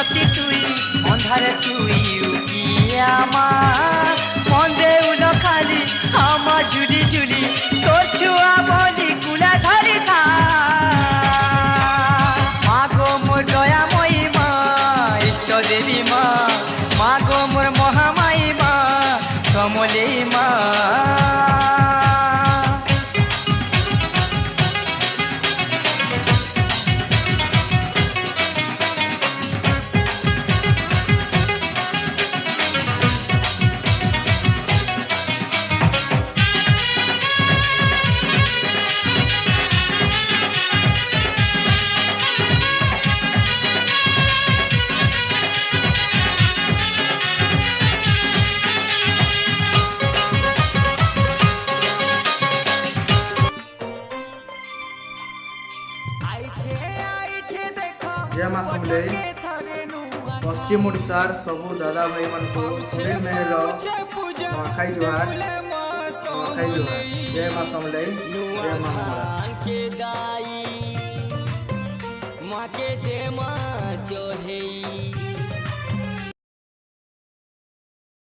আলোকতি তুই অন্ধারে তুই উকিয়া মা মন্দে উল খালি আমা ঝুলি ঝুলি তোর ছুয়া বলি কুলা ধরি থা মা গো মোর দয়াময়ী মা ইষ্ট দেবী মা মা গো মোর মহামায়ী মা সমলে মা जय माँ समलेई पश्चिम ओडिशार सबू दादा भाई मान को सुनील मेहर नवाखाई जुहार जय माँ समलेई जय माँ मंगला। माँ के दे माँ चढ़े